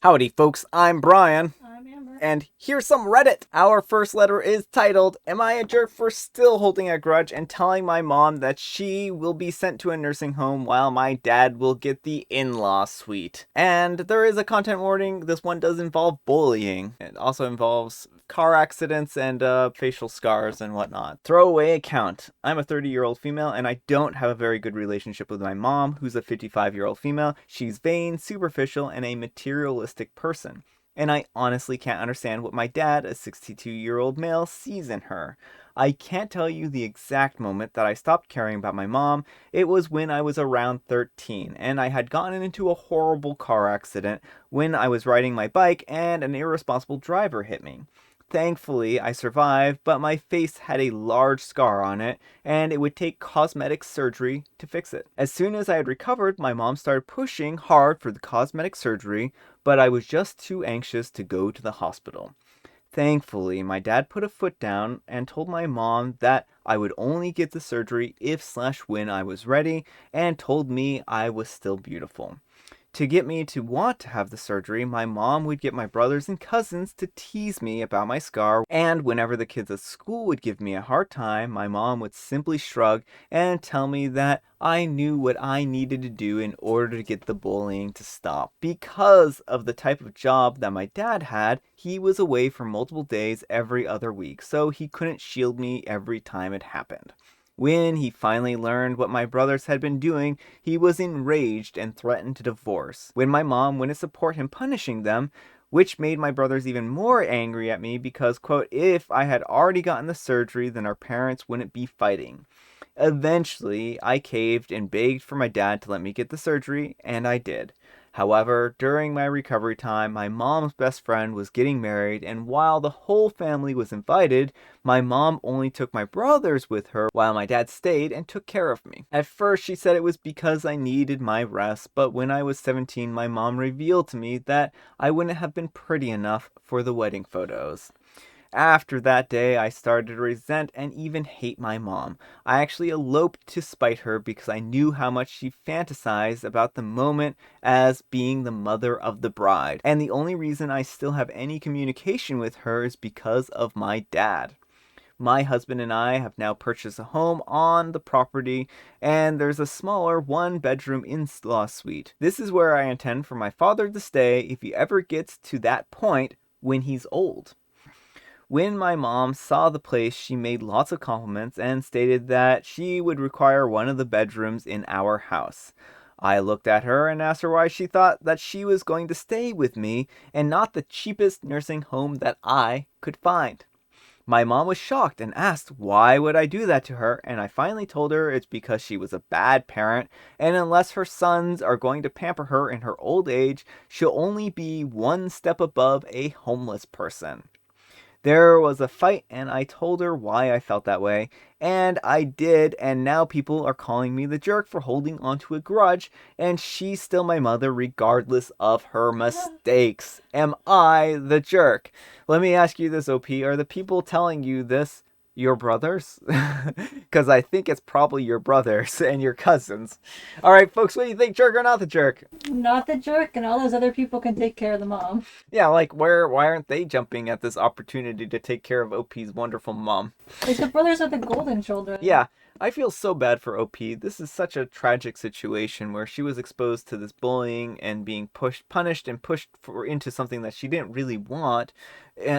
Howdy folks, I'm Brian, I'm Amber. and here's some Reddit. Our first letter is titled, Am I a jerk for still holding a grudge and telling my mom that she will be sent to a nursing home while my dad will get the in-law suite? And there is a content warning, this one does involve bullying. It also involves car accidents and facial scars and whatnot. Throwaway account. I'm a 30-year-old female and I don't have a very good relationship with my mom, who's a 55-year-old female. She's vain, superficial, and a materialistic person. And I honestly can't understand what my dad, a 62-year-old male, sees in her. I can't tell you the exact moment that I stopped caring about my mom. It was when I was around 13, and I had gotten into a horrible car accident when I was riding my bike and an irresponsible driver hit me. Thankfully, I survived, but my face had a large scar on it, and it would take cosmetic surgery to fix it. As soon as I had recovered, my mom started pushing hard for the cosmetic surgery, but I was just too anxious to go to the hospital. Thankfully, my dad put a foot down and told my mom that I would only get the surgery if/when I was ready, and told me I was still beautiful. To get me to want to have the surgery, my mom would get my brothers and cousins to tease me about my scar, and whenever the kids at school would give me a hard time, my mom would simply shrug and tell me that I knew what I needed to do in order to get the bullying to stop. Because of the type of job that my dad had, he was away for multiple days every other week, so he couldn't shield me every time it happened. When he finally learned what my brothers had been doing, he was enraged and threatened to divorce. When my mom wouldn't support him punishing them, which made my brothers even more angry at me because, quote, if I had already gotten the surgery, then our parents wouldn't be fighting. Eventually, I caved and begged for my dad to let me get the surgery, and I did. However, during my recovery time, my mom's best friend was getting married, and while the whole family was invited, my mom only took my brothers with her while my dad stayed and took care of me. At first, she said it was because I needed my rest, but when I was 17, my mom revealed to me that I wouldn't have been pretty enough for the wedding photos. After that day, I started to resent and even hate my mom. I actually eloped to spite her because I knew how much she fantasized about the moment as being the mother of the bride. And the only reason I still have any communication with her is because of my dad. My husband and I have now purchased a home on the property, and there's a smaller one-bedroom in-law suite. This is where I intend for my father to stay if he ever gets to that point when he's old. When my mom saw the place, she made lots of compliments and stated that she would require one of the bedrooms in our house. I looked at her and asked her why she thought that she was going to stay with me and not the cheapest nursing home that I could find. My mom was shocked and asked why would I do that to her, and I finally told her it's because she was a bad parent, and unless her sons are going to pamper her in her old age, she'll only be one step above a homeless person. There was a fight, and I told her why I felt that way, and I did, and now people are calling me the jerk for holding onto a grudge, and she's still my mother regardless of her mistakes. Am I the jerk? Let me ask you this, OP. Are the people telling you this your brothers? Because I think it's probably your brothers and your cousins. All right, folks, what do you think, jerk or not the jerk? Not the jerk, and all those other people can take care of the mom. Yeah, like why aren't they jumping at this opportunity to take care of OP's wonderful mom? Like the brothers with the golden children. Yeah, I feel so bad for OP. This is such a tragic situation where she was exposed to this bullying and being punished and pushed into something that she didn't really want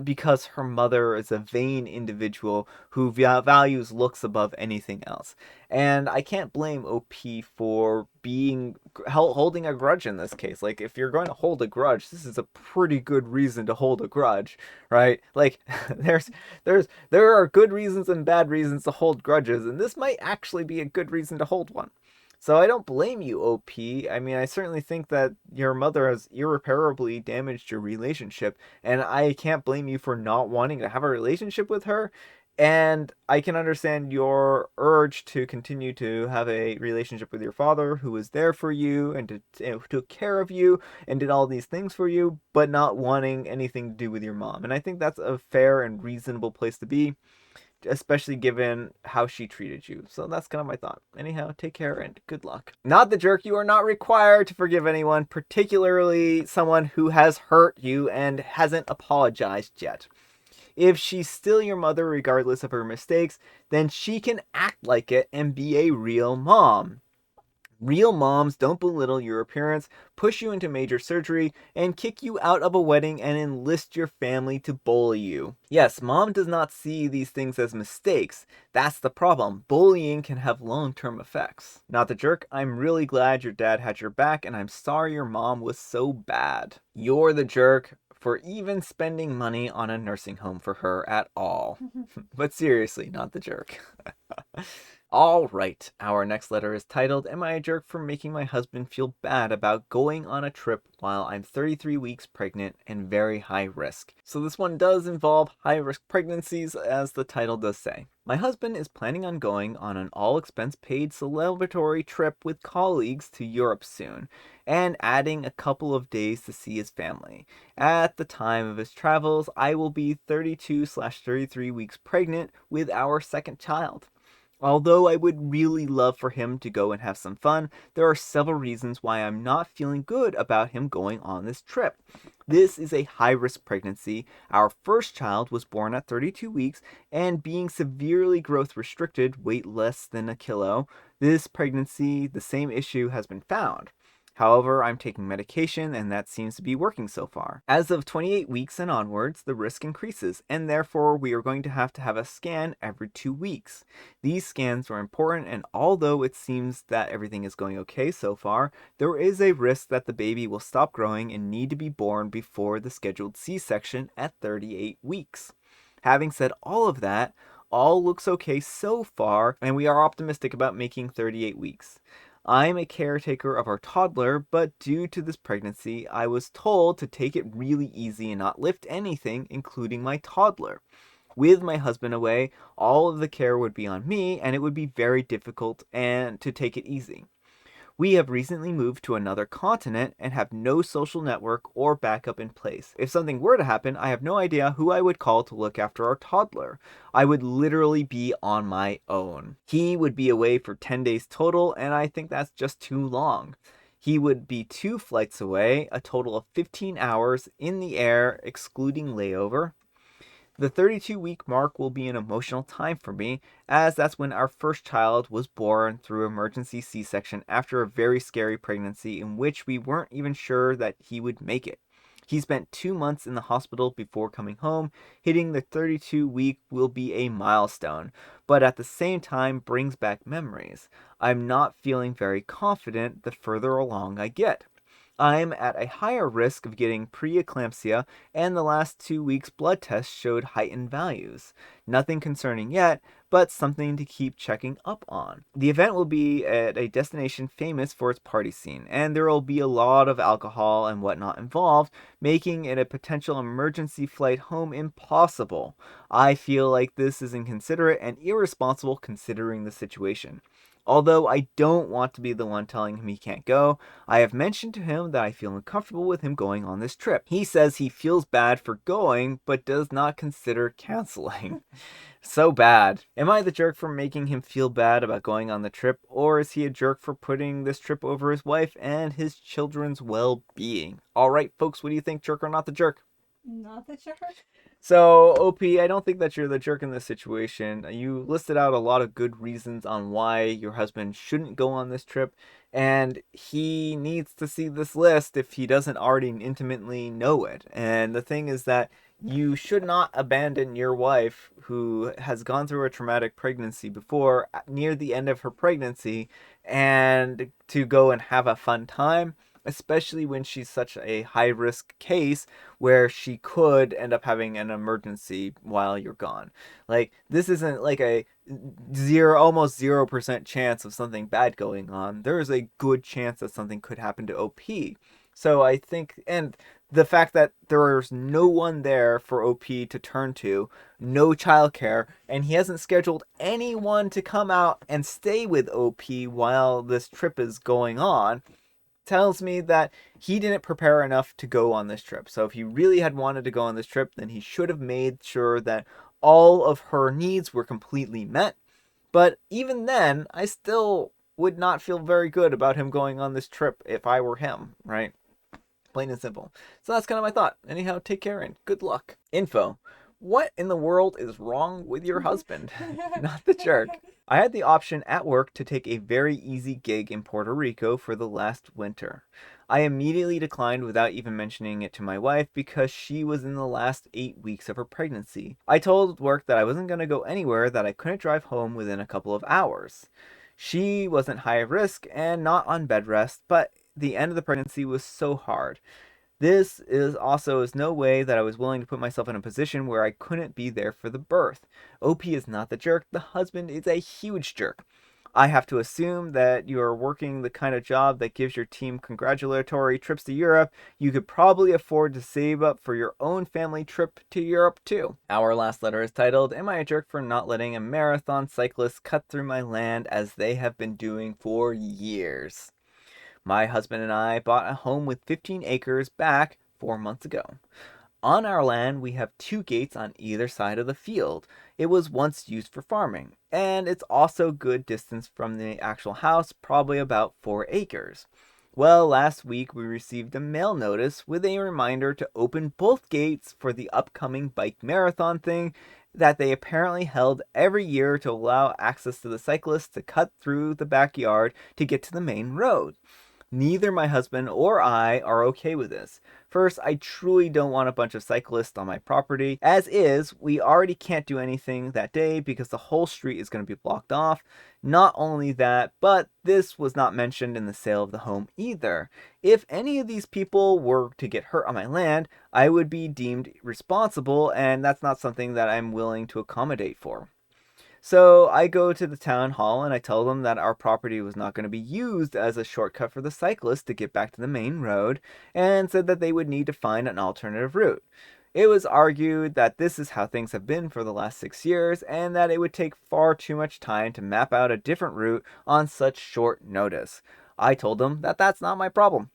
because her mother is a vain individual who values looks above anything else. And I can't blame OP for being holding a grudge in this case. Like, if you're going to hold a grudge, this is a pretty good reason to hold a grudge, right? Like, there are good reasons and bad reasons to hold grudges, and this might actually be a good reason to hold one. So I don't blame you, OP. I mean, I certainly think that your mother has irreparably damaged your relationship, and I can't blame you for not wanting to have a relationship with her. And I can understand your urge to continue to have a relationship with your father, who was there for you and took care of you and did all these things for you, but not wanting anything to do with your mom. And I think that's a fair and reasonable place to be. especially given how she treated you. So that's kind of my thought. Anyhow, take care and good luck. Not the jerk. You are not required to forgive anyone, particularly someone who has hurt you and hasn't apologized yet. If she's still your mother regardless of her mistakes, then she can act like it and be a real mom. Real moms don't belittle your appearance, push you into major surgery, and kick you out of a wedding and enlist your family to bully you. Yes, mom does not see these things as mistakes. That's the problem. Bullying can have long-term effects. Not the jerk, I'm really glad your dad had your back, and I'm sorry your mom was so bad. You're the jerk for even spending money on a nursing home for her at all. But seriously, not the jerk. All right, our next letter is titled, Am I a Jerk for Making My Husband Feel Bad About Going on a Trip While I'm 33 Weeks Pregnant and Very High Risk? So this one does involve high-risk pregnancies, as the title does say. My husband is planning on going on an all-expense-paid celebratory trip with colleagues to Europe soon, and adding a couple of days to see his family. At the time of his travels, I will be 32/33 weeks pregnant with our second child. Although I would really love for him to go and have some fun, there are several reasons why I'm not feeling good about him going on this trip. This is a high-risk pregnancy. Our first child was born at 32 weeks, and being severely growth restricted, weight less than a kilo, this pregnancy, the same issue has been found. However, I'm taking medication and that seems to be working so far. As of 28 weeks and onwards, the risk increases, and therefore we are going to have a scan every 2 weeks. These scans are important, and although it seems that everything is going okay so far, there is a risk that the baby will stop growing and need to be born before the scheduled C-section at 38 weeks. Having said all of that, all looks okay so far, and we are optimistic about making 38 weeks. I'm a caretaker of our toddler, but due to this pregnancy, I was told to take it really easy and not lift anything, including my toddler. With my husband away, all of the care would be on me, and it would be very difficult and to take it easy. We have recently moved to another continent and have no social network or backup in place. If something were to happen, I have no idea who I would call to look after our toddler. I would literally be on my own. He would be away for 10 days total, and I think that's just too long. He would be 2 flights away, a total of 15 hours in the air, excluding layover. The 32-week mark will be an emotional time for me, as that's when our first child was born through emergency C-section after a very scary pregnancy in which we weren't even sure that he would make it. He spent 2 months in the hospital before coming home. Hitting the 32-week will be a milestone, but at the same time brings back memories. I'm not feeling very confident the further along I get. I'm at a higher risk of getting preeclampsia, and the last 2 weeks' blood tests showed heightened values. Nothing concerning yet, but something to keep checking up on. The event will be at a destination famous for its party scene, and there will be a lot of alcohol and whatnot involved, making it a potential emergency flight home impossible. I feel like this is inconsiderate and irresponsible considering the situation. Although I don't want to be the one telling him he can't go, I have mentioned to him that I feel uncomfortable with him going on this trip. He says he feels bad for going, but does not consider canceling. So bad. Am I the jerk for making him feel bad about going on the trip, or is he a jerk for putting this trip over his wife and his children's well-being? Alright, folks, what do you think, jerk or not the jerk? Not the jerk. So, OP, I don't think that you're the jerk in this situation. You listed out a lot of good reasons on why your husband shouldn't go on this trip, and he needs to see this list if he doesn't already intimately know it. And the thing is that you should not abandon your wife who has gone through a traumatic pregnancy before, near the end of her pregnancy, and to go and have a fun time, especially when she's such a high risk case where she could end up having an emergency while you're gone. Like, this isn't like a almost 0% chance of something bad going on. There is a good chance that something could happen to OP. So I think, and the fact that there's no one there for OP to turn to, no childcare, and he hasn't scheduled anyone to come out and stay with OP while this trip is going on, tells me that he didn't prepare enough to go on this trip. So if he really had wanted to go on this trip, then he should have made sure that all of her needs were completely met. But even then, I still would not feel very good about him going on this trip if I were him, right? Plain and simple. So that's kind of my thought. Anyhow, take care and good luck. Info. What in the world is wrong with your husband? Not the jerk. I had the option at work to take a very easy gig in Puerto Rico for the last winter. I immediately declined without even mentioning it to my wife because she was in the last 8 weeks of her pregnancy. I told work that I wasn't going to go anywhere, that I couldn't drive home within a couple of hours. She wasn't high risk and not on bed rest, but the end of the pregnancy was so hard. This is no way that I was willing to put myself in a position where I couldn't be there for the birth. OP is not the jerk, the husband is a huge jerk. I have to assume that you are working the kind of job that gives your team congratulatory trips to Europe. You could probably afford to save up for your own family trip to Europe too. Our last letter is titled, Am I a jerk for not letting a marathon cyclist cut through my land as they have been doing for years? My husband and I bought a home with 15 acres back 4 months ago. On our land, we have 2 gates on either side of the field. It was once used for farming, and it's also good distance from the actual house, probably about 4 acres. Well, last week we received a mail notice with a reminder to open both gates for the upcoming bike marathon thing that they apparently held every year to allow access to the cyclists to cut through the backyard to get to the main road. Neither my husband or I are okay with this. First, I truly don't want a bunch of cyclists on my property. As is, we already can't do anything that day because the whole street is going to be blocked off. Not only that, but this was not mentioned in the sale of the home either. If any of these people were to get hurt on my land, I would be deemed responsible, and that's not something that I'm willing to accommodate for. So I go to the town hall and I tell them that our property was not going to be used as a shortcut for the cyclists to get back to the main road, and said that they would need to find an alternative route. It was argued that this is how things have been for the last 6 years, and that it would take far too much time to map out a different route on such short notice. I told them that that's not my problem.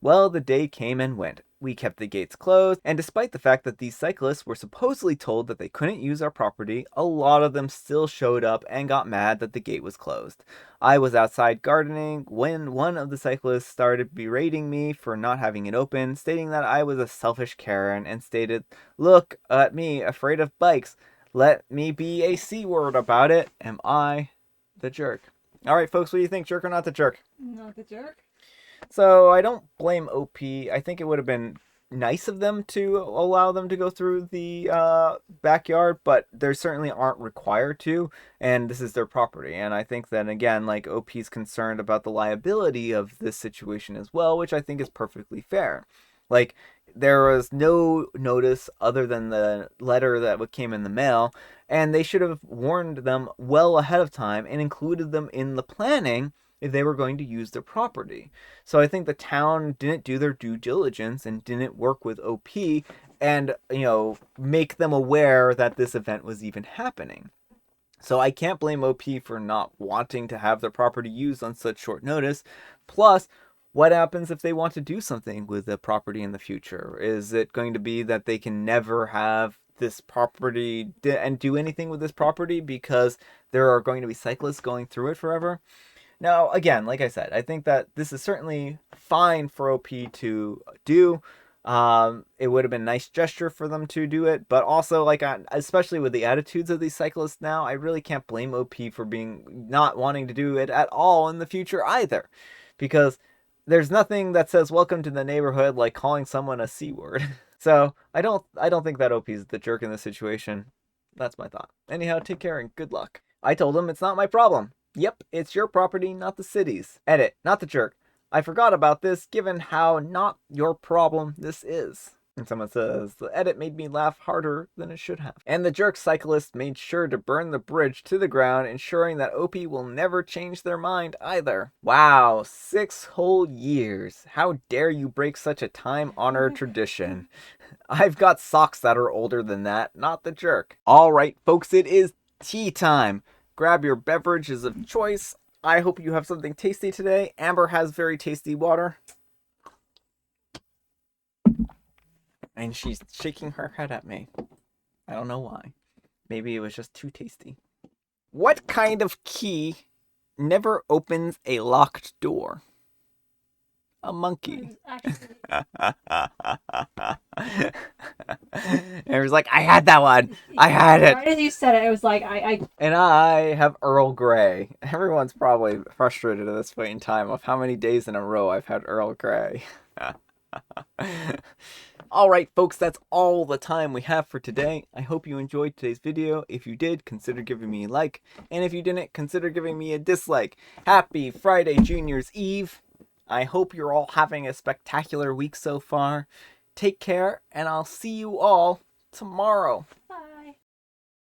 Well, the day came and went. We kept the gates closed, and despite the fact that these cyclists were supposedly told that they couldn't use our property, a lot of them still showed up and got mad that the gate was closed. I was outside gardening when one of the cyclists started berating me for not having it open, stating that I was a selfish Karen, and stated, "Look at me, afraid of bikes. Let me be a C word about it. Am I the jerk?" Alright, folks, what do you think? Jerk or not the jerk? Not the jerk. So I don't blame OP. I think it would have been nice of them to allow them to go through the backyard, but they certainly aren't required to, and this is their property. And I think that, again, like, OP's concerned about the liability of this situation as well, which I think is perfectly fair. Like, there was no notice other than the letter that came in the mail, and they should have warned them well ahead of time and included them in the planning if they were going to use their property. So I think the town didn't do their due diligence and didn't work with OP and, make them aware that this event was even happening. So I can't blame OP for not wanting to have their property used on such short notice. Plus, what happens if they want to do something with the property in the future? Is it going to be that they can never have this property and do anything with this property because there are going to be cyclists going through it forever? Now, again, like I said, I think that this is certainly fine for OP to do. It would have been a nice gesture for them to do it, but also, like, especially with the attitudes of these cyclists now, I really can't blame OP for not wanting to do it at all in the future either, because there's nothing that says "welcome to the neighborhood" like calling someone a C word. So I don't think that OP is the jerk in this situation. That's my thought. Anyhow, take care and good luck. I told him it's not my problem. Yep, it's your property, not the city's. Edit, not the jerk. I forgot about this given how not your problem this is. And someone says, the edit made me laugh harder than it should have. And the jerk cyclist made sure to burn the bridge to the ground, ensuring that OP will never change their mind either. Wow, 6 whole years. How dare you break such a time-honored tradition. I've got socks that are older than that, not the jerk. Alright, folks, it is tea time. Grab your beverages of choice. I hope you have something tasty today. Amber has very tasty water. And she's shaking her head at me. I don't know why. Maybe it was just too tasty. What kind of key never opens a locked door? A monkey. Actually, Everyone's like, I had that one. I had it. right as you said it was like I And I have Earl Grey. Everyone's probably frustrated at this point in time of how many days in a row I've had Earl Grey. Alright folks, that's all the time we have for today. I hope you enjoyed today's video. If you did, consider giving me a like. And if you didn't, consider giving me a dislike. Happy Friday Junior's Eve. I hope you're all having a spectacular week so far. Take care, and I'll see you all tomorrow. bye.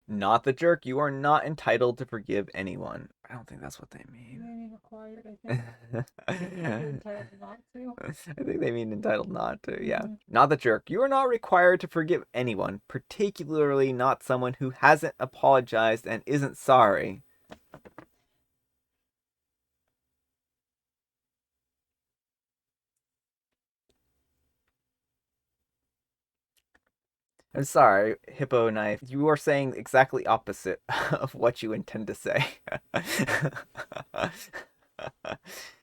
Not the jerk. You are not entitled to forgive anyone. I don't think that's what they mean. Meaning required, I think. You're entitled not to. I think they mean entitled not to, yeah. Mhm. Not the jerk. You are not required to forgive anyone, particularly not someone who hasn't apologized and isn't sorry. I'm sorry, Hippo Knife. You are saying exactly opposite of what you intend to say.